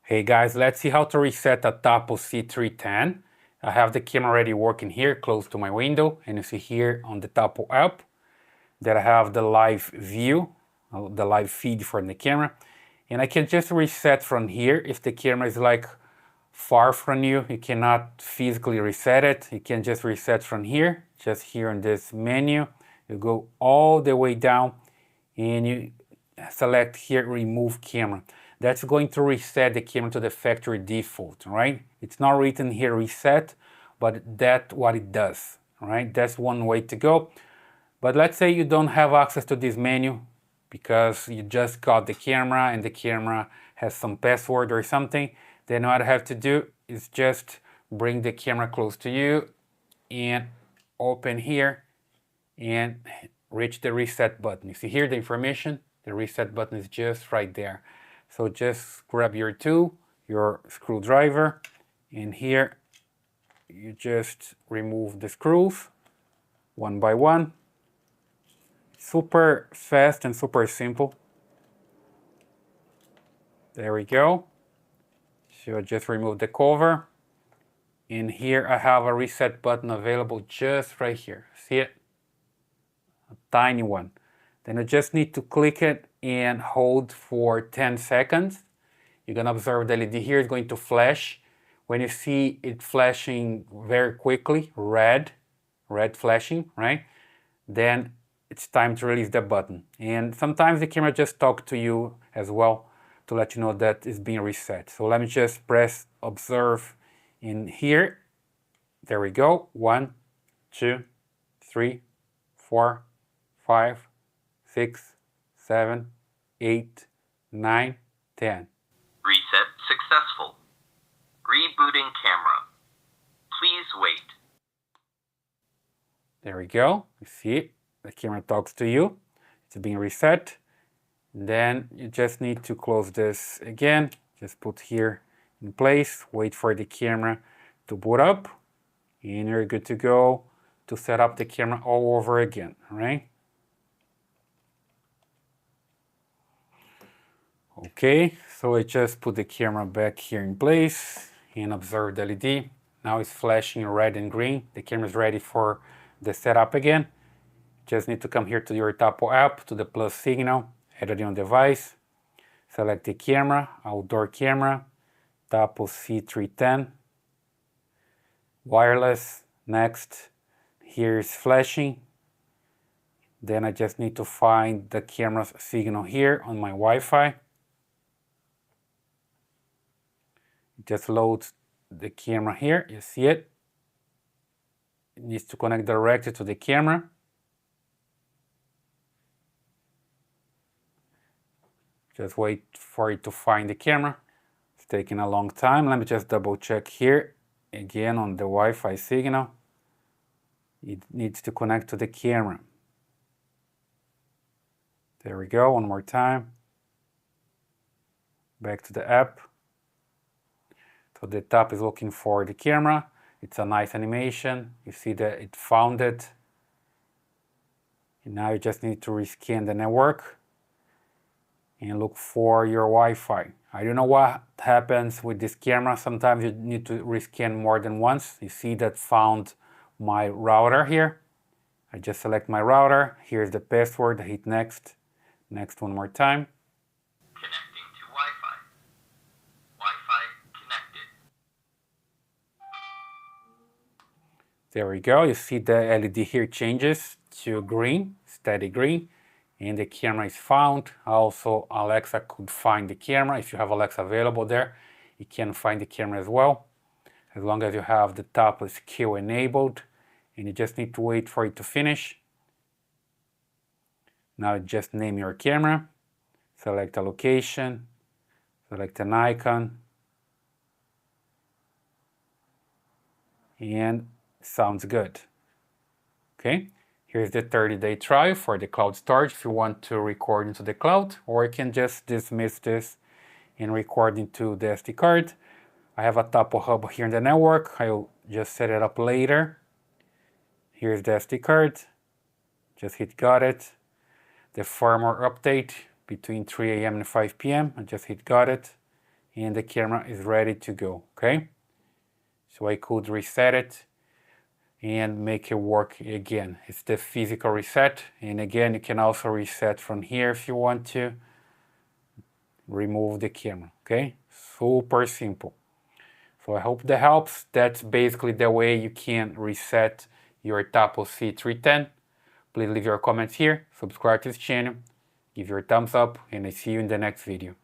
Hey guys, let's see how to reset a Tapo C310. I have the camera already working here close to my window, and you see here on the Tapo app that I have the live view, the live feed from the camera, and I can just reset from here. If the camera is like far from you, you cannot physically reset it. You can just reset from here, just here in this menu. You go all the way down and you select here remove camera. That's going to reset the camera to the factory default, right? It's not written here reset, but that's what it does, right? That's one way to go. But let's say you don't have access to this menu because you just got the camera and the camera has some password or something. Then what I have to do is just bring the camera close to you and open here and reach the reset button. You see here the information, the reset button is just right there. So just grab your tool, your screwdriver, and here you just remove the screws one by one. Super fast and super simple. There we go. So just remove the cover. And here I have a reset button available just right here. See it? A tiny one. Then you just need to click it and hold for 10 seconds. You're going to observe the LED here is going to flash. When you see it flashing very quickly, red flashing, right? Then it's time to release the button. And sometimes the camera just talks to you as well to let you know that it's being reset. So let me just press observe in here. There we go. 1, 2, 3, 4, 5, 6, 7, 8, 9, 10. Reset successful. Rebooting camera. Please wait. There we go. You see it. The camera talks to you. It's being reset. Then you just need to close this again. Just put here in place. Wait for the camera to boot up. And you're good to go to set up the camera all over again. All right? Okay, so I just put the camera back here in place and observe the LED. Now it's flashing red and green. The camera is ready for the setup again. Just need to come here to your Tapo app, to the plus signal, add it on device, select the camera, outdoor camera, Tapo C310, wireless, next. Here's flashing. Then I just need to find the camera's signal here on my Wi-Fi. Just load the camera here, you see it. It needs to connect directly to the camera. Just wait for it to find the camera. It's taking a long time. Let me just double check here. Again on the Wi-Fi signal. It needs to connect to the camera. There we go, one more time. Back to the app. So the tap is looking for the camera. It's a nice animation. You see that it found it. And now you just need to rescan the network and look for your Wi-Fi. I don't know what happens with this camera. Sometimes you need to rescan more than once. You see that found my router here. I just select my router. Here's the password. I hit next. Next one more time. Connecting to Wi-Fi. Wi-Fi connected. There we go. You see the LED here changes to green, steady green, and the camera is found. Also, Alexa could find the camera. If you have Alexa available there, you can find the camera as well, as long as you have the Tapo skill enabled, and you just need to wait for it to finish. Now just name your camera, select a location, select an icon, and sounds good. Okay, here's the 30-day trial for the cloud storage if you want to record into the cloud, or you can just dismiss this and record into the SD card. I have a Tapo hub here in the network. I'll just set it up later. Here's the SD card. Just hit got it. The firmware update between 3 AM and 5 PM. I just hit got it. and the camera is ready to go, okay? So I could reset it and make it work again. It's the physical reset, and again, you can also reset from here if you want to. Remove the camera, okay? Super simple. So I hope that helps. That's basically the way you can reset your Tapo C310. Please leave your comments here, subscribe to this channel, give your thumbs up, and I see you in the next video.